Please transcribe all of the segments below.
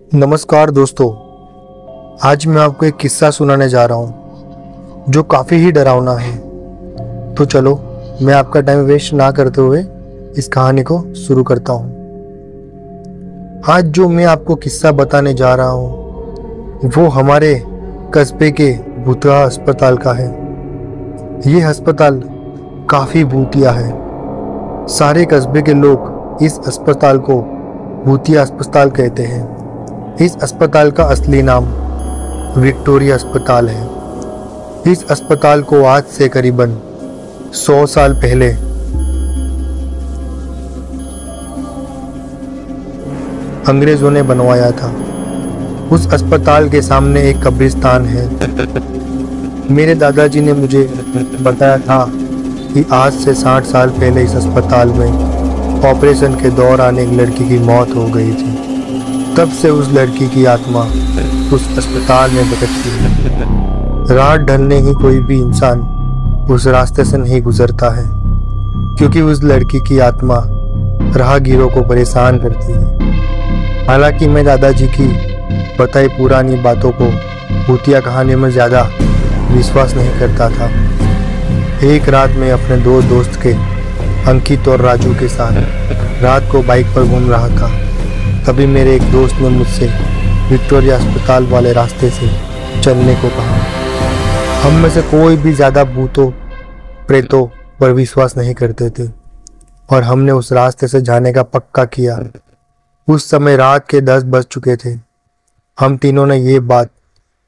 नमस्कार दोस्तों। आज मैं आपको एक किस्सा सुनाने जा रहा हूँ जो काफ़ी ही डरावना है। तो चलो मैं आपका टाइम वेस्ट ना करते हुए इस कहानी को शुरू करता हूँ। आज जो मैं आपको किस्सा बताने जा रहा हूँ वो हमारे कस्बे के भूतिया अस्पताल का है। ये अस्पताल काफ़ी भूतिया है। सारे कस्बे के लोग इस अस्पताल को भूतिया अस्पताल कहते हैं। इस अस्पताल का असली नाम विक्टोरिया अस्पताल है। इस अस्पताल को आज से करीबन 100 साल पहले अंग्रेजों ने बनवाया था। उस अस्पताल के सामने एक कब्रिस्तान है। मेरे दादाजी ने मुझे बताया था कि आज से 60 साल पहले इस अस्पताल में ऑपरेशन के दौरान एक लड़की की मौत हो गई थी। तब से उस लड़की की आत्मा उस अस्पताल में भटकती है। रात ढलने ही कोई भी इंसान उस रास्ते से नहीं गुजरता है क्योंकि उस लड़की की आत्मा राहगीरों को परेशान करती है। हालांकि मैं दादाजी की बताई पुरानी बातों को भूतिया कहानी में ज़्यादा विश्वास नहीं करता था। एक रात में अपने दो दोस्त के अंकित और राजू के साथ रात को बाइक पर घूम रहा था। तभी मेरे एक दोस्त ने मुझसे विक्टोरिया अस्पताल वाले रास्ते से चलने को कहा। हम में से कोई भी ज़्यादा भूतों प्रेतों पर विश्वास नहीं करते थे और हमने उस रास्ते से जाने का पक्का किया। उस समय रात के 10 बज चुके थे। हम तीनों ने ये बात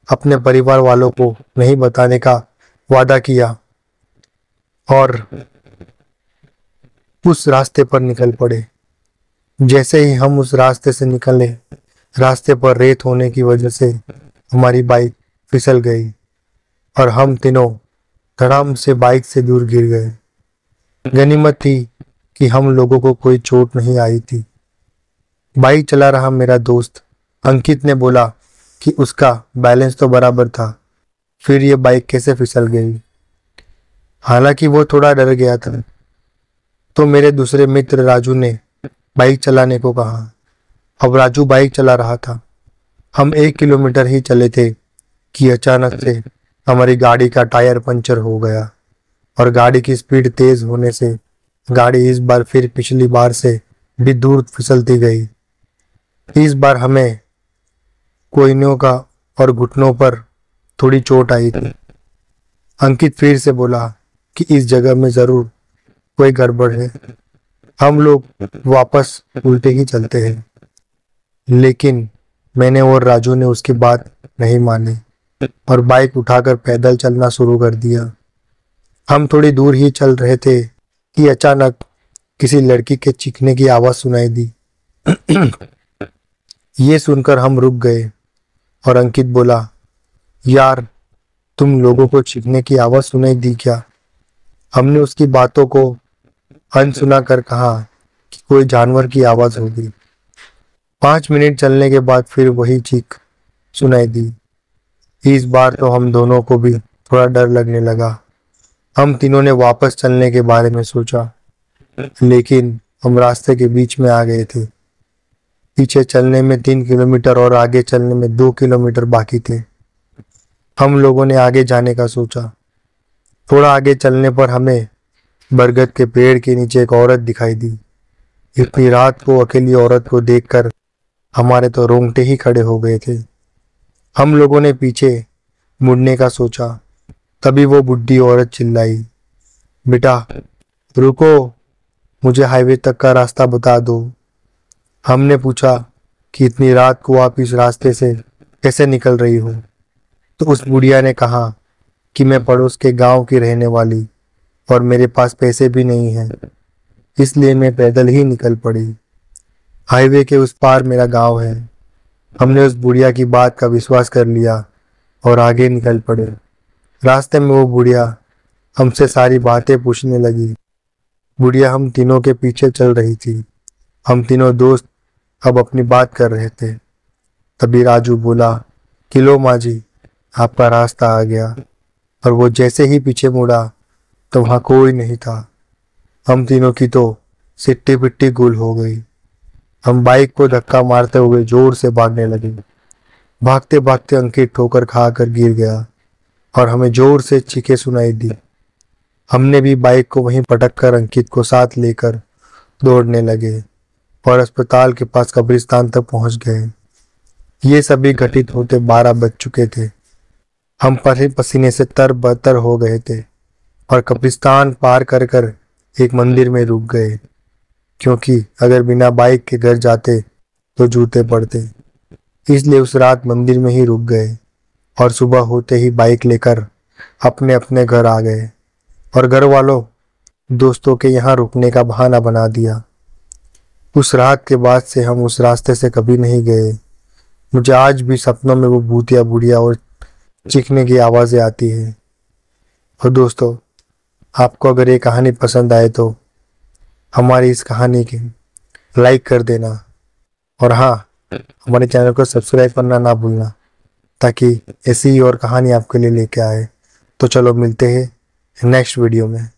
अपने परिवार वालों को नहीं बताने का वादा किया और उस रास्ते पर निकल पड़े। जैसे ही हम उस रास्ते से निकले, रास्ते पर रेत होने की वजह से हमारी बाइक फिसल गई और हम तीनों धड़ाम से बाइक से दूर गिर गए। गनीमत थी कि हम लोगों को कोई चोट नहीं आई थी। बाइक चला रहा मेरा दोस्त अंकित ने बोला कि उसका बैलेंस तो बराबर था, फिर ये बाइक कैसे फिसल गई। हालांकि वो थोड़ा डर गया था। तो मेरे दूसरे मित्र राजू ने बाइक चलाने को कहा। अब राजू बाइक चला रहा था। हम 1 किलोमीटर ही चले थे कि अचानक से हमारी गाड़ी का टायर पंचर हो गया और गाड़ी की स्पीड तेज होने से गाड़ी इस बार फिर पिछली बार से भी दूर फिसलती गई। इस बार हमें कोहनियों का और घुटनों पर थोड़ी चोट आई थी। अंकित फिर से बोला कि इस जगह में जरूर कोई गड़बड़ है। हम लोग वापस उल्टे ही चलते हैं, लेकिन मैंने और राजू ने उसकी बात नहीं मानी और बाइक उठाकर पैदल चलना शुरू कर दिया। हम थोड़ी दूर ही चल रहे थे कि अचानक किसी लड़की के चीखने की आवाज़ सुनाई दी। ये सुनकर हम रुक गए और अंकित बोला, यार तुम लोगों को चीखने की आवाज़ सुनाई दी क्या? हमने उसकी बातों को अनसुना कर कहा कि कोई जानवर की आवाज़ होगी। 5 मिनट चलने के बाद फिर वही चीख सुनाई दी। इस बार तो हम दोनों को भी थोड़ा डर लगने लगा। हम तीनों ने वापस चलने के बारे में सोचा, लेकिन हम रास्ते के बीच में आ गए थे। पीछे चलने में 3 किलोमीटर और आगे चलने में 2 किलोमीटर बाकी थे। हम लोगों ने आगे जाने का सोचा। थोड़ा आगे चलने पर हमें बरगद के पेड़ के नीचे एक औरत दिखाई दी। इतनी रात को अकेली औरत को देखकर हमारे तो रोंगटे ही खड़े हो गए थे। हम लोगों ने पीछे मुड़ने का सोचा। तभी वो बुढ़ी औरत चिल्लाई, बेटा रुको, मुझे हाईवे तक का रास्ता बता दो। हमने पूछा कि इतनी रात को आप इस रास्ते से कैसे निकल रही हो? तो उस बुढ़िया ने कहा कि मैं पड़ोस के गांव की रहने वाली और मेरे पास पैसे भी नहीं हैं, इसलिए मैं पैदल ही निकल पड़ी। हाईवे के उस पार मेरा गांव है। हमने उस बुढ़िया की बात का विश्वास कर लिया और आगे निकल पड़े। रास्ते में वो बुढ़िया हमसे सारी बातें पूछने लगी। बुढ़िया हम तीनों के पीछे चल रही थी। हम तीनों दोस्त अब अपनी बात कर रहे थे। तभी राजू बोला कि लो माँ जी, आपका रास्ता आ गया। और वो जैसे ही पीछे मुड़ा तो वहाँ कोई नहीं था। हम तीनों की तो सिट्टी पिट्टी गुल हो गई। हम बाइक को धक्का मारते हुए जोर से भागने लगे। भागते भागते अंकित ठोकर खाकर गिर गया और हमें जोर से चीखें सुनाई दी। हमने भी बाइक को वहीं पटक कर अंकित को साथ लेकर दौड़ने लगे और अस्पताल के पास कब्रिस्तान तक पहुंच गए। ये सभी घटित होते 12 बज चुके थे। हम पसीने से तरबतर हो गए थे और कब्रिस्तान पार कर कर एक मंदिर में रुक गए, क्योंकि अगर बिना बाइक के घर जाते तो जूते पड़ते। इसलिए उस रात मंदिर में ही रुक गए और सुबह होते ही बाइक लेकर अपने अपने घर आ गए और घर वालों दोस्तों के यहाँ रुकने का बहाना बना दिया। उस रात के बाद से हम उस रास्ते से कभी नहीं गए। मुझे आज भी सपनों में वो भूतिया बुढ़िया और चीखने की आवाज़ें आती है। और दोस्तों, आपको अगर ये कहानी पसंद आए तो हमारी इस कहानी के लाइक कर देना और हाँ, हमारे चैनल को सब्सक्राइब करना ना भूलना, ताकि ऐसी ही और कहानी आपके लिए लेके आए। तो चलो मिलते हैं नेक्स्ट वीडियो में।